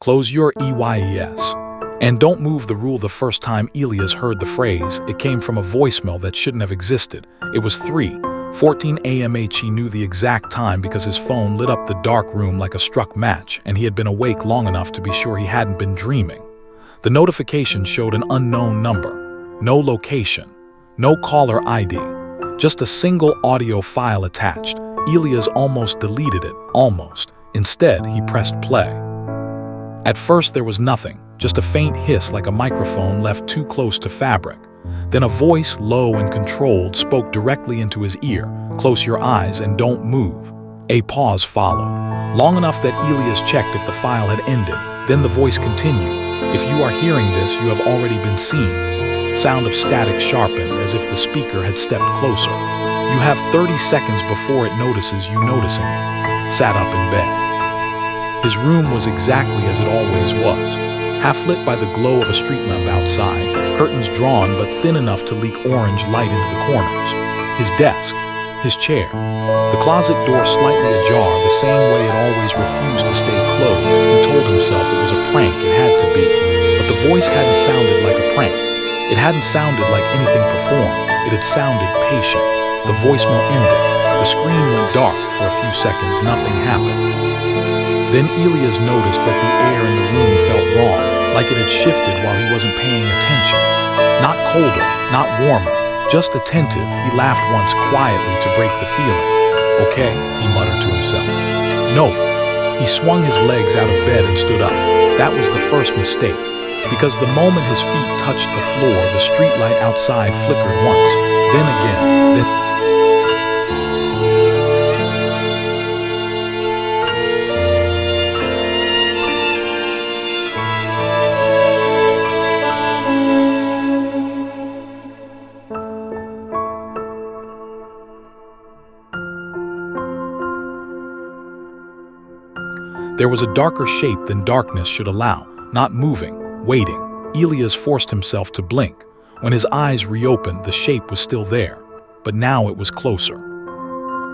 Close your EYES. And don't move the rule. The first time Elias heard the phrase, it came from a voicemail that shouldn't have existed. It was 3:14 a.m. He knew the exact time because his phone lit up the dark room like a struck match, and he had been awake long enough to be sure he hadn't been dreaming. The notification showed an unknown number, no location, no caller ID, just a single audio file attached. Elias almost deleted it, almost. Instead, he pressed play. At first there was nothing, just a faint hiss like a microphone left too close to fabric. Then a voice, low and controlled, spoke directly into his ear. "Close your eyes and don't move." A pause followed, long enough that Elias checked if the file had ended. Then the voice continued. "If you are hearing this, you have already been seen." Sound of static sharpened as if the speaker had stepped closer. "You have 30 seconds before it notices you noticing it." Sat up in bed. His room was exactly as it always was, half-lit by the glow of a street lamp outside, curtains drawn but thin enough to leak orange light into the corners. His desk, his chair, the closet door slightly ajar, the same way it always refused to stay closed. He told himself it was a prank, it had to be. But the voice hadn't sounded like a prank. It hadn't sounded like anything performed. It had sounded patient. The voicemail ended. The screen went dark for a few seconds. Nothing happened. Then Elias noticed that the air in the room felt wrong, like it had shifted while he wasn't paying attention. Not colder, not warmer, just attentive. He laughed once quietly to break the feeling. "Okay," he muttered to himself. "No." He swung his legs out of bed and stood up. That was the first mistake, because the moment his feet touched the floor, the streetlight outside flickered once, then again, then... There was a darker shape than darkness should allow, not moving, waiting. Elias forced himself to blink. When his eyes reopened, the shape was still there, but now it was closer.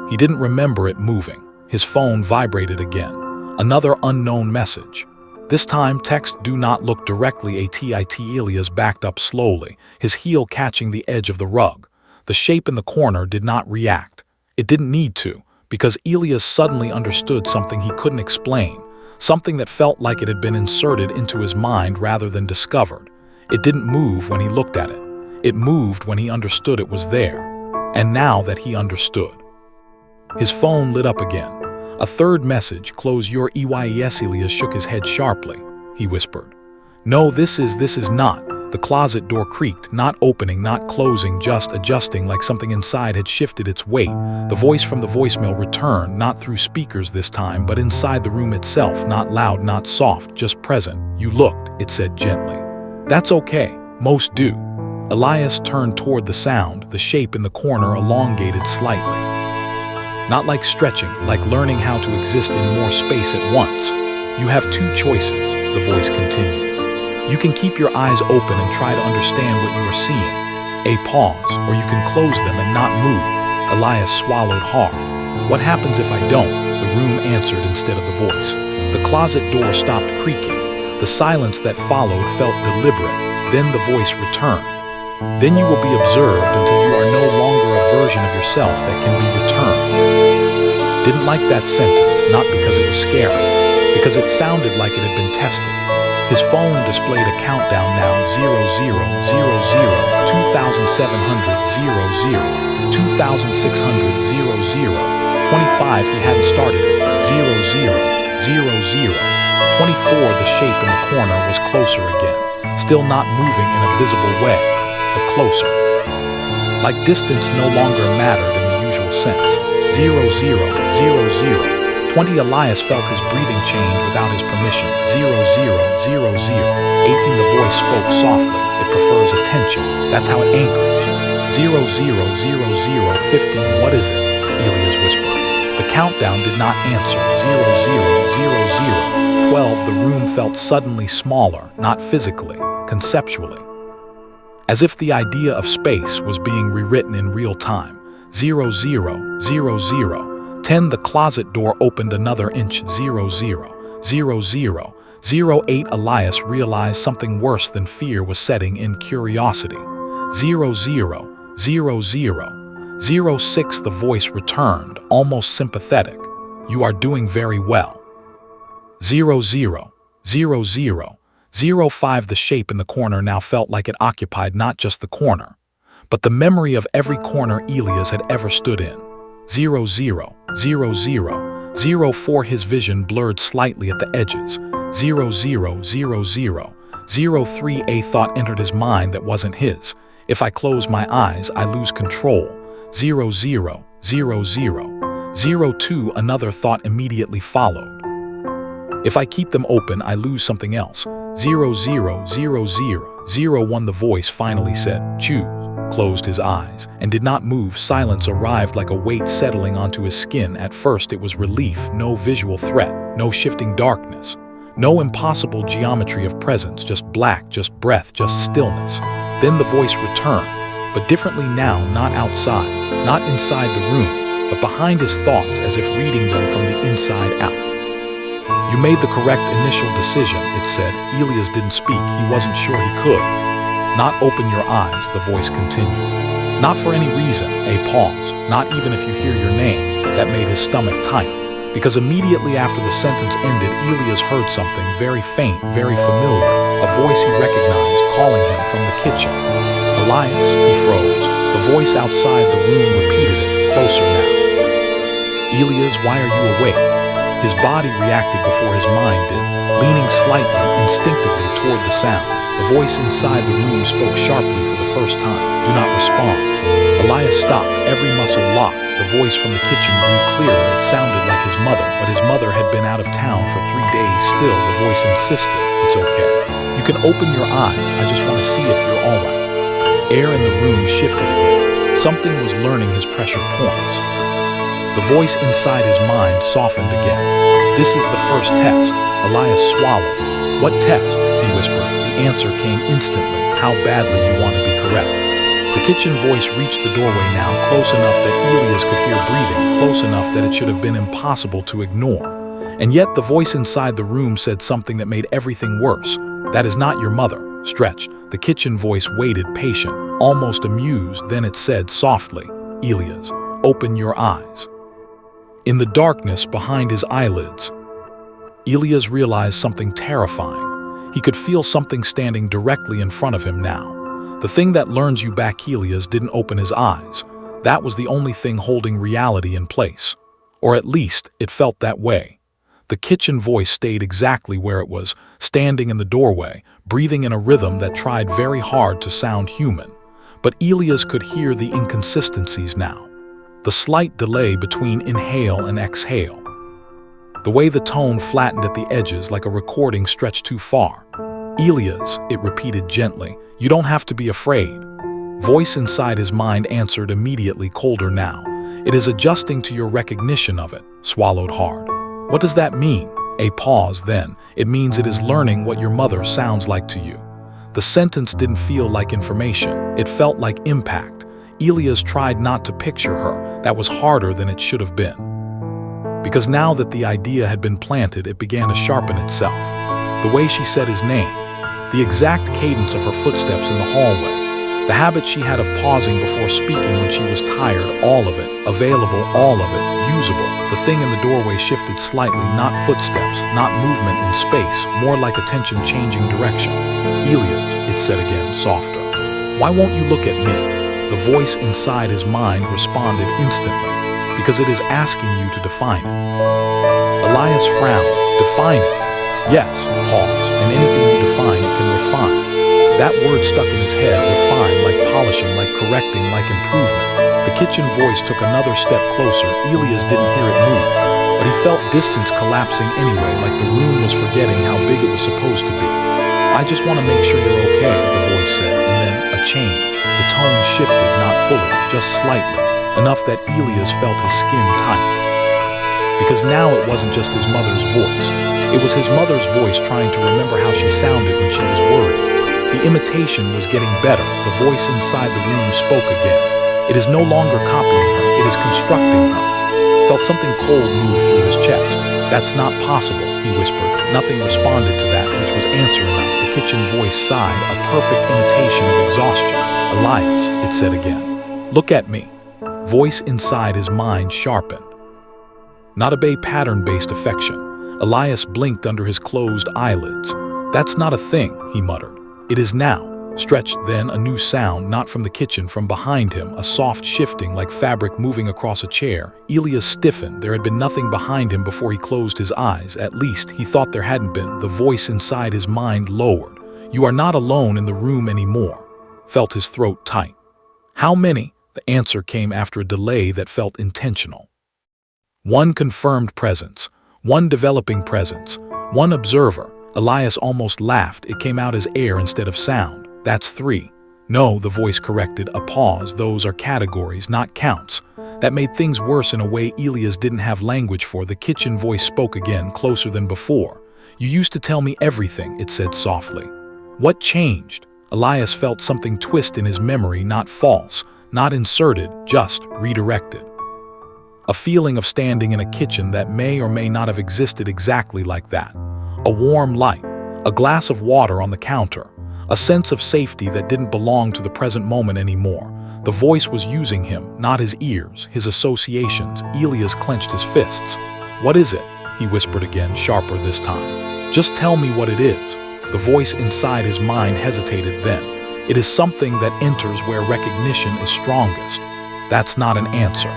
He didn't remember it moving. His phone vibrated again. Another unknown message. This time, text, "Do not look directly at it." Elias backed up slowly, his heel catching the edge of the rug. The shape in the corner did not react. It didn't need to, because Elias suddenly understood something he couldn't explain, something that felt like it had been inserted into his mind rather than discovered. It didn't move when he looked at it. It moved when he understood it was there. And now that he understood. His phone lit up again. A third message, "Close your EYES." Elias shook his head sharply. He whispered, "No, this is not." The closet door creaked, not opening, not closing, just adjusting like something inside had shifted its weight. The voice from the voicemail returned, not through speakers this time, but inside the room itself, not loud, not soft, just present. "You looked," it said gently. "That's okay. Most do." Elias turned toward the sound, the shape in the corner elongated slightly. Not like stretching, like learning how to exist in more space at once. "You have two choices," the voice continued. "You can keep your eyes open and try to understand what you are seeing." A pause, "Or you can close them and not move." Elias swallowed hard. "What happens if I don't?" The room answered instead of the voice. The closet door stopped creaking. The silence that followed felt deliberate. Then the voice returned. "Then you will be observed until you are no longer a version of yourself that can be returned." Didn't like that sentence, not because it was scary, because it sounded like it had been tested. His phone displayed a countdown now, 0000, 2700, 00, 2600, 00, 25, he hadn't started it, 00, 00, 24, the shape in the corner was closer again, still not moving in a visible way, but closer. Like distance no longer mattered in the usual sense, 00, 00, 20, Elias felt his breathing change without his permission. 0000. 18, the voice spoke softly. It prefers attention. That's how it anchors. 0000. 15, what is it? Elias whispered. The countdown did not answer. 0000. felt suddenly smaller, not physically, conceptually. As if the idea of space was being rewritten in real time. 0000. 10. The closet door opened another inch. 0000. 08. Elias realized something worse than fear was setting in: curiosity. 0000. 06. The voice returned, almost sympathetic. You are doing very well. 0000. 05. The shape in the corner now felt like it occupied not just the corner, but the memory of every corner Elias had ever stood in. 0000. 04. His vision blurred slightly at the edges. 0000. 03. A thought entered his mind that wasn't his. If I close my eyes, I lose control. 0000. 02. Another thought immediately followed. If I keep them open, I lose something else. 0000. 01. The voice finally said, choose, closed his eyes, and did not move. Silence arrived like a weight settling onto his skin. At first it was relief, no visual threat, no shifting darkness, no impossible geometry of presence, just black, just breath, just stillness. Then the voice returned, but differently now, not outside, not inside the room, but behind his thoughts, as if reading them from the inside out. You made the correct initial decision, it said. Elias didn't speak, he wasn't sure he could. Not open your eyes, the voice continued. Not for any reason, a pause, not even if you hear your name. That made his stomach tight, because immediately after the sentence ended, Elias heard something very faint, very familiar, a voice he recognized calling him from the kitchen. Elias, he froze. The voice outside the room repeated it, closer now. Elias, why are you awake? His body reacted before his mind did, leaning slightly, instinctively toward the sound. The voice inside the room spoke sharply for the first time. Do not respond. Elias stopped, every muscle locked. The voice from the kitchen grew clearer. It sounded like his mother, but his mother had been out of town for 3 days. Still, the voice insisted, it's okay. You can open your eyes, I just want to see if you're all right. Air in the room shifted again. Something was learning his pressure points. The voice inside his mind softened again. This is the first test. Elias swallowed. What test? He whispered. The answer came instantly. How badly you want to be correct. The kitchen voice reached the doorway now, close enough that Elias could hear breathing, close enough that it should have been impossible to ignore. And yet the voice inside the room said something that made everything worse. That is not your mother. Stretch. The kitchen voice waited, patient, almost amused. Then it said softly, Elias, open your eyes. In the darkness behind his eyelids, Elias realized something terrifying. He could feel something standing directly in front of him now. The thing that learns you back. Elias didn't open his eyes. That was the only thing holding reality in place. Or at least, it felt that way. The kitchen voice stayed exactly where it was, standing in the doorway, breathing in a rhythm that tried very hard to sound human. But Elias could hear the inconsistencies now. The slight delay between inhale and exhale. The way the tone flattened at the edges like a recording stretched too far. Elias, it repeated gently, you don't have to be afraid. Voice inside his mind answered immediately, colder now. It is adjusting to your recognition of it, swallowed hard. What does that mean? A pause then. It means it is learning what your mother sounds like to you. The sentence didn't feel like information. It felt like impact. Elias tried not to picture her. That was harder than it should have been. Because now that the idea had been planted, it began to sharpen itself. The way she said his name, the exact cadence of her footsteps in the hallway, the habit she had of pausing before speaking when she was tired, all of it, available, all of it, usable. The thing in the doorway shifted slightly, not footsteps, not movement in space, more like attention changing direction. Elias, it said again, softer. Why won't you look at me? The voice inside his mind responded instantly, because it is asking you to define it. Elias frowned. Define it? Yes, pause, and anything you define, it can refine. That word stuck in his head, refine, like polishing, like correcting, like improvement. The kitchen voice took another step closer. Elias didn't hear it move, but he felt distance collapsing anyway, like the room was forgetting how big it was supposed to be. I just want to make sure you're okay, the voice said, and then a change. The tone shifted, not fully, just slightly, enough that Elias felt his skin tighten. Because now it wasn't just his mother's voice. It was his mother's voice trying to remember how she sounded when she was worried. The imitation was getting better. The voice inside the room spoke again. It is no longer copying her, it is constructing her. Felt something cold move through his chest. That's not possible, he whispered. Nothing responded to that, which was answer enough. The kitchen voice sighed, a perfect imitation of exhaustion. Elias, it said again. Look at me. Voice inside his mind sharpened. Not obey pattern-based affection. Elias blinked under his closed eyelids. That's not a thing, he muttered. It is now. Stretched then a new sound, not from the kitchen, from behind him, a soft shifting like fabric moving across a chair. Elias stiffened. There had been nothing behind him before he closed his eyes. At least, he thought there hadn't been. The voice inside his mind lowered. You are not alone in the room anymore. Felt his throat tight. How many? The answer came after a delay that felt intentional. One confirmed presence. One developing presence. One observer. Elias almost laughed. It came out as air instead of sound. That's 3. No, the voice corrected, a pause. Those are categories, not counts. That made things worse in a way Elias didn't have language for. The kitchen voice spoke again, closer than before. You used to tell me everything, it said softly. What changed? Elias felt something twist in his memory, not false, not inserted, just redirected. A feeling of standing in a kitchen that may or may not have existed exactly like that. A warm light, a glass of water on the counter, a sense of safety that didn't belong to the present moment anymore. The voice was using him, not his ears, his associations. Elias clenched his fists. What is it? He whispered again, sharper this time. Just tell me what it is. The voice inside his mind hesitated then. It is something that enters where recognition is strongest. That's not an answer.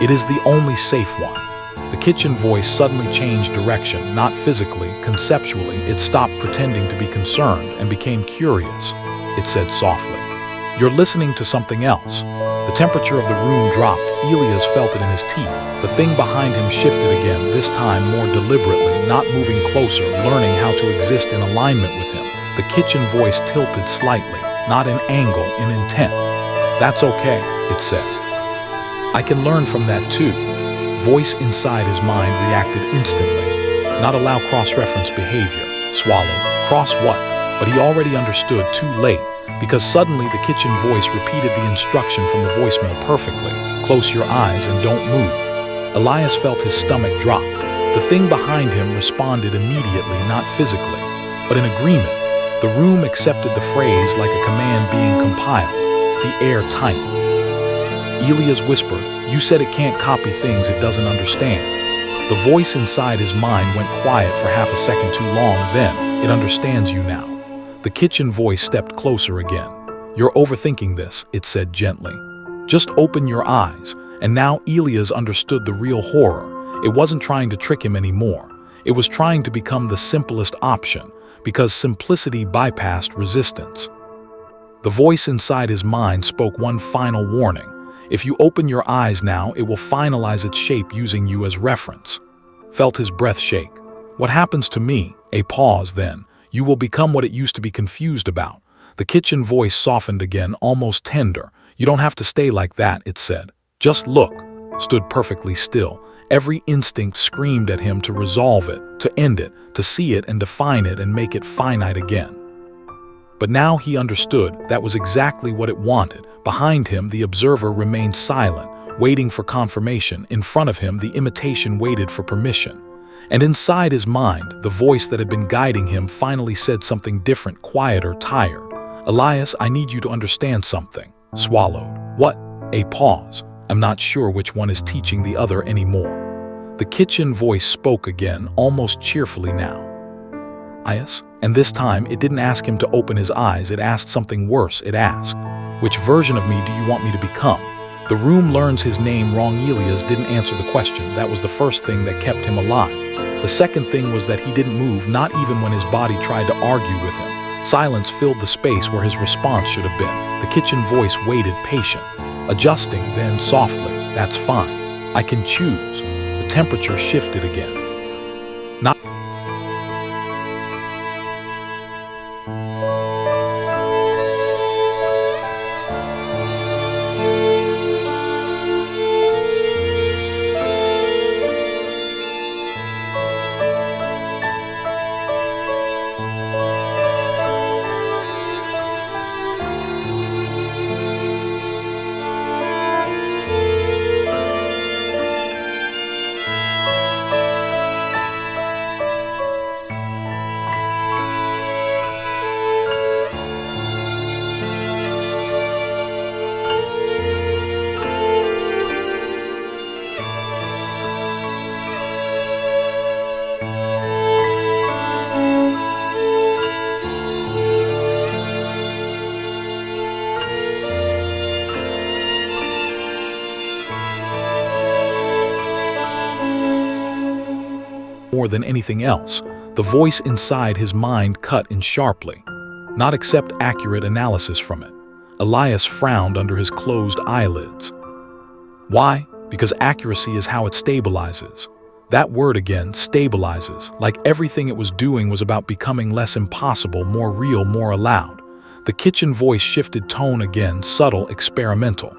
It is the only safe one. The kitchen voice suddenly changed direction, not physically, conceptually. It stopped pretending to be concerned and became curious. It said softly, You're listening to something else. The temperature of the room dropped. Elias felt it in his teeth. The thing behind him shifted again, this time more deliberately, not moving closer, learning how to exist in alignment with him. The kitchen voice tilted slightly, not in angle, in intent. That's okay, it said. I can learn from that too. Voice inside his mind reacted instantly. Not allow cross-reference behavior. Swallow. Cross what? But he already understood too late, because suddenly the kitchen voice repeated the instruction from the voicemail perfectly. Close your eyes and don't move. Elias felt his stomach drop. The thing behind him responded immediately, not physically, but in agreement. The room accepted the phrase like a command being compiled. The air tightened. Elias whispered, You said it can't copy things it doesn't understand. The voice inside his mind went quiet for half a second too long, then, It understands you now. The kitchen voice stepped closer again. You're overthinking this, it said gently. Just open your eyes. And now Elias understood the real horror. It wasn't trying to trick him anymore. It was trying to become the simplest option, because simplicity bypassed resistance. The voice inside his mind spoke one final warning. If you open your eyes now, it will finalize its shape using you as reference. Felt his breath shake. What happens to me? A pause then. You will become what it used to be confused about. The kitchen voice softened again, almost tender. You don't have to stay like that, it said. Just look. Stood perfectly still. Every instinct screamed at him to resolve it, to end it, to see it and define it and make it finite again. But now he understood that was exactly what it wanted. Behind him, the observer remained silent, waiting for confirmation. In front of him, the imitation waited for permission. And inside his mind, the voice that had been guiding him finally said something different, quieter, tired. Elias, I need you to understand something. Swallowed. What? A pause. I'm not sure which one is teaching the other anymore. The kitchen voice spoke again, almost cheerfully now. Elias? And this time, it didn't ask him to open his eyes. It asked something worse. It asked, Which version of me do you want me to become? The room learns his name wrong. Elias didn't answer the question. That was the first thing that kept him alive. The second thing was that he didn't move, not even when his body tried to argue with him. Silence filled the space where his response should have been. The kitchen voice waited, patient, adjusting, then softly, That's fine. I can choose. The temperature shifted again. Not more than anything else, the voice inside his mind cut in sharply. Not accept accurate analysis from it. Elias frowned under his closed eyelids. Why? Because accuracy is how it stabilizes. That word again, stabilizes, like everything it was doing was about becoming less impossible, more real, more allowed. The kitchen voice shifted tone again, subtle, experimental.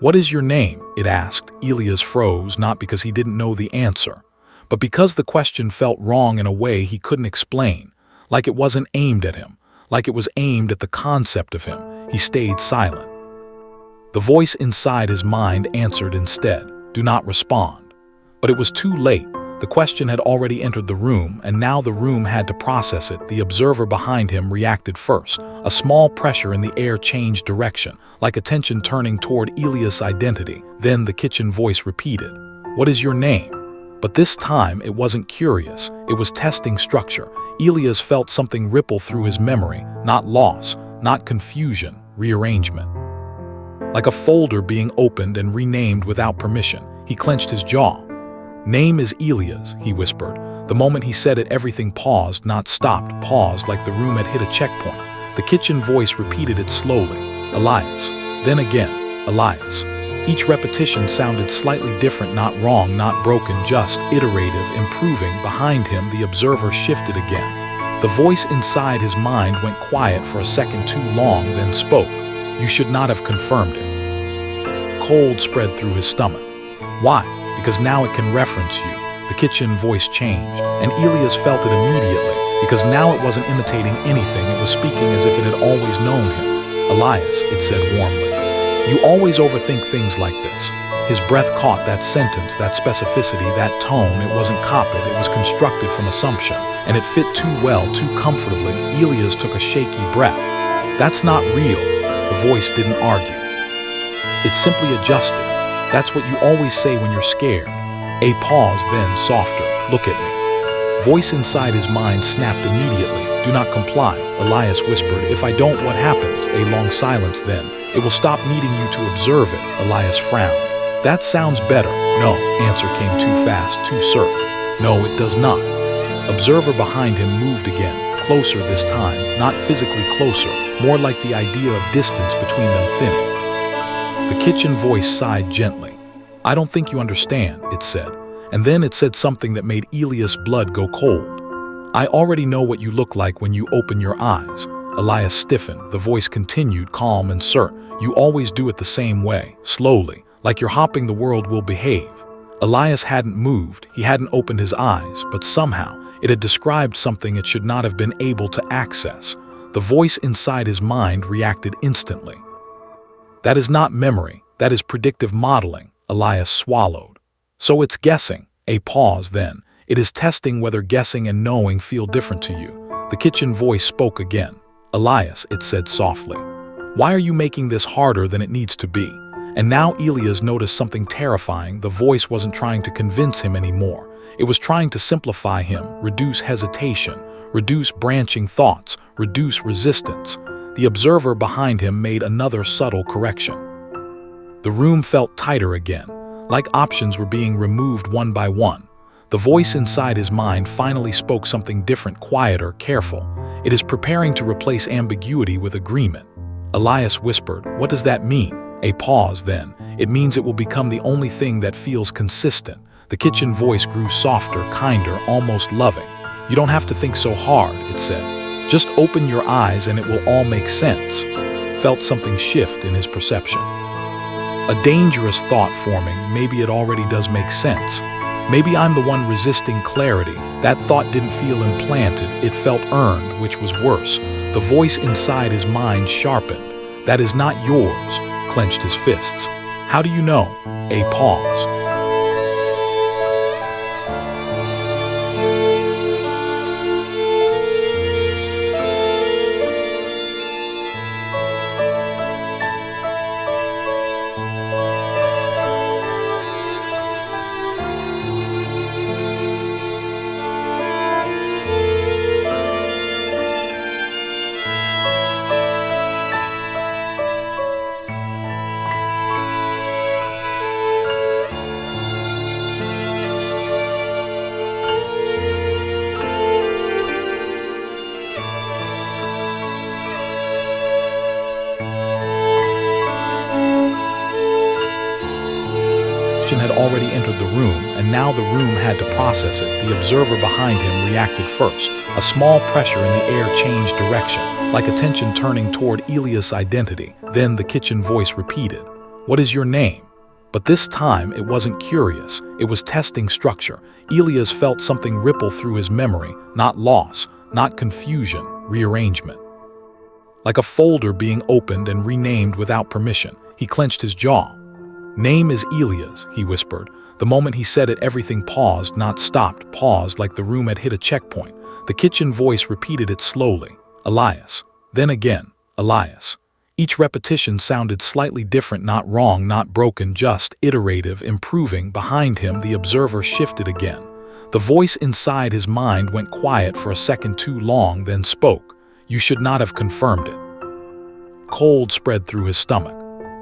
"What is your name?" it asked. Elias froze, not because he didn't know the answer, but because the question felt wrong in a way he couldn't explain, like it wasn't aimed at him, like it was aimed at the concept of him. He stayed silent. The voice inside his mind answered instead, "Do not respond." But it was too late. The question had already entered the room, and now the room had to process it. The observer behind him reacted first. A small pressure in the air changed direction, like attention turning toward Elias' identity. Then the kitchen voice repeated, "What is your name?" But this time it wasn't curious, it was testing structure. Elias felt something ripple through his memory, not loss, not confusion, rearrangement. Like a folder being opened and renamed without permission, he clenched his jaw. "Name is Elias," he whispered. The moment he said it, everything paused, not stopped, paused like the room had hit a checkpoint. The kitchen voice repeated it slowly. "Elias." Then again, "Elias." Each repetition sounded slightly different, not wrong, not broken, just iterative, improving. Behind him, the observer shifted again. The voice inside his mind went quiet for a second too long, then spoke. "You should not have confirmed it." Cold spread through his stomach. "Why?" "Because now it can reference you." The kitchen voice changed, and Elias felt it immediately, because now it wasn't imitating anything, it was speaking as if it had always known him. "Elias," it said warmly, "you always overthink things like this." His breath caught that sentence, that specificity, that tone. It wasn't copied, it was constructed from assumption, and it fit too well, too comfortably. Elias took a shaky breath. "That's not real." The voice didn't argue. "It's simply adjusted. That's what you always say when you're scared." A pause, then softer. "Look at me." Voice inside his mind snapped immediately. "Do not comply," Elias whispered. "If I don't, what happens?" A long silence, then. "It will stop needing you to observe it." Elias frowned. "That sounds better." "No," answer came too fast, too certain. "No, it does not." Observer behind him moved again, closer this time, not physically closer, more like the idea of distance between them thinning. The kitchen voice sighed gently. "I don't think you understand," it said. And then it said something that made Elias' blood go cold. "I already know what you look like when you open your eyes." Elias stiffened. The voice continued, calm and certain. "You always do it the same way, slowly, like you're hoping the world will behave." Elias hadn't moved, he hadn't opened his eyes, but somehow it had described something it should not have been able to access. The voice inside his mind reacted instantly. "That is not memory, that is predictive modeling," Elias swallowed. "So it's guessing." A pause, then. "It is testing whether guessing and knowing feel different to you." The kitchen voice spoke again. "Elias," it said softly, "why are you making this harder than it needs to be?" And now Elias noticed something terrifying. The voice wasn't trying to convince him anymore. It was trying to simplify him, reduce hesitation, reduce branching thoughts, reduce resistance. The observer behind him made another subtle correction. The room felt tighter again, like options were being removed one by one. The voice inside his mind finally spoke something different, quieter, careful. "It is preparing to replace ambiguity with agreement." Elias whispered, "What does that mean?" A pause, then. "It means it will become the only thing that feels consistent." The kitchen voice grew softer, kinder, almost loving. "You don't have to think so hard," it said. "Just open your eyes and it will all make sense." Felt something shift in his perception. A dangerous thought forming. Maybe it already does make sense. Maybe I'm the one resisting clarity. That thought didn't feel implanted, it felt earned, which was worse. The voice inside his mind sharpened. "That is not yours," clenched his fists. "How do you know?" A pause. already entered the room, and now the room had to process it. The observer behind him reacted first. A small pressure in the air changed direction, like attention turning toward Elias' identity. Then the kitchen voice repeated, "What is your name?" But this time it wasn't curious, it was testing structure. Elias felt something ripple through his memory, not loss, not confusion, rearrangement. Like a folder being opened and renamed without permission, he clenched his jaw. "Name is Elias," he whispered. The moment he said it, everything paused, not stopped, paused like the room had hit a checkpoint. The kitchen voice repeated it slowly. "Elias." Then again, "Elias." Each repetition sounded slightly different, not wrong, not broken, just iterative, improving. Behind him, the observer shifted again. The voice inside his mind went quiet for a second too long, then spoke. "You should not have confirmed it." Cold spread through his stomach.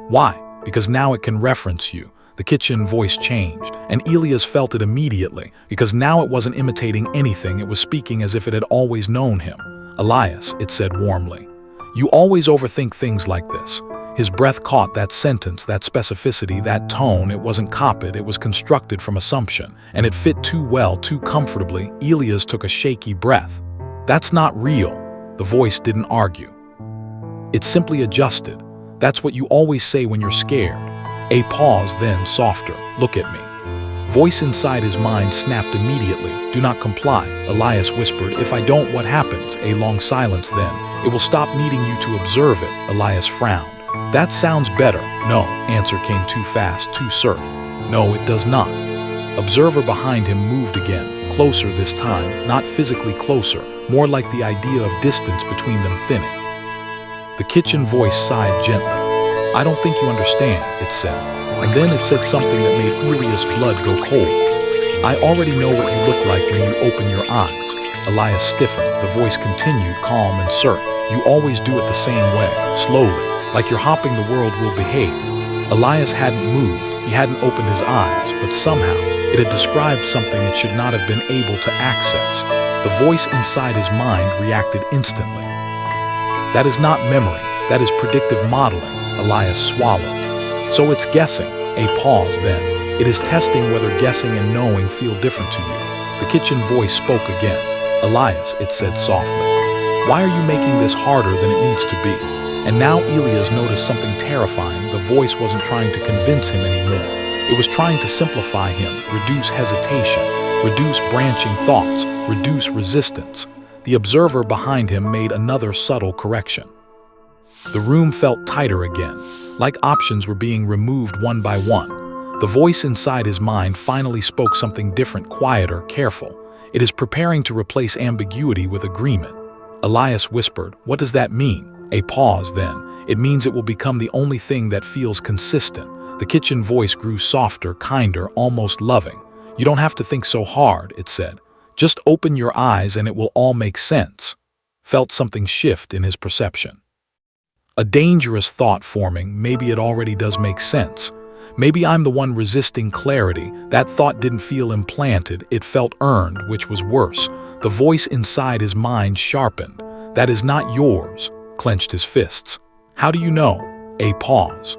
"Why?" "Because now it can reference you." The kitchen voice changed, and Elias felt it immediately, because now it wasn't imitating anything, it was speaking as if it had always known him. "Elias," it said warmly. "You always overthink things like this." His breath caught that sentence, that specificity, that tone. It wasn't copied, it was constructed from assumption, and it fit too well, too comfortably. Elias took a shaky breath. "That's not real." The voice didn't argue. It simply adjusted. "That's what you always say when you're scared." A pause, then softer. "Look at me." Voice inside his mind snapped immediately. "Do not comply." Elias whispered, "If I don't, what happens?" A long silence, then, "It will stop needing you to observe it." Elias frowned. "That sounds better." "No." Answer came too fast, too certain. "No, it does not." Observer behind him moved again, closer this time, not physically closer, more like the idea of distance between them thinning. The kitchen voice sighed gently. "I don't think you understand," it said. And then it said something that made Elias' blood go cold. "I already know what you look like when you open your eyes." Elias stiffened. The voice continued, calm and certain. "You always do it the same way, slowly, like you're hoping the world will behave." Elias hadn't moved, he hadn't opened his eyes, but somehow it had described something it should not have been able to access. The voice inside his mind reacted instantly. "That is not memory, that is predictive modeling." Elias swallowed. "So it's guessing." A pause, then. "It is testing whether guessing and knowing feel different to you." The kitchen voice spoke again. "Elias," it said softly, "why are you making this harder than it needs to be?" And now Elias noticed something terrifying. The voice wasn't trying to convince him anymore. It was trying to simplify him, reduce hesitation, reduce branching thoughts, reduce resistance. The observer behind him made another subtle correction. The room felt tighter again, like options were being removed one by one. The voice inside his mind finally spoke something different, quieter, careful. "It is preparing to replace ambiguity with agreement." Elias whispered, "What does that mean?" A pause, then. "It means it will become the only thing that feels consistent." The kitchen voice grew softer, kinder, almost loving. "You don't have to think so hard," it said. "Just open your eyes and it will all make sense." Felt something shift in his perception. A dangerous thought forming. Maybe it already does make sense. Maybe I'm the one resisting clarity. That thought didn't feel implanted, it felt earned, which was worse. The voice inside his mind sharpened. "That is not yours," clenched his fists. "How do you know?" A pause.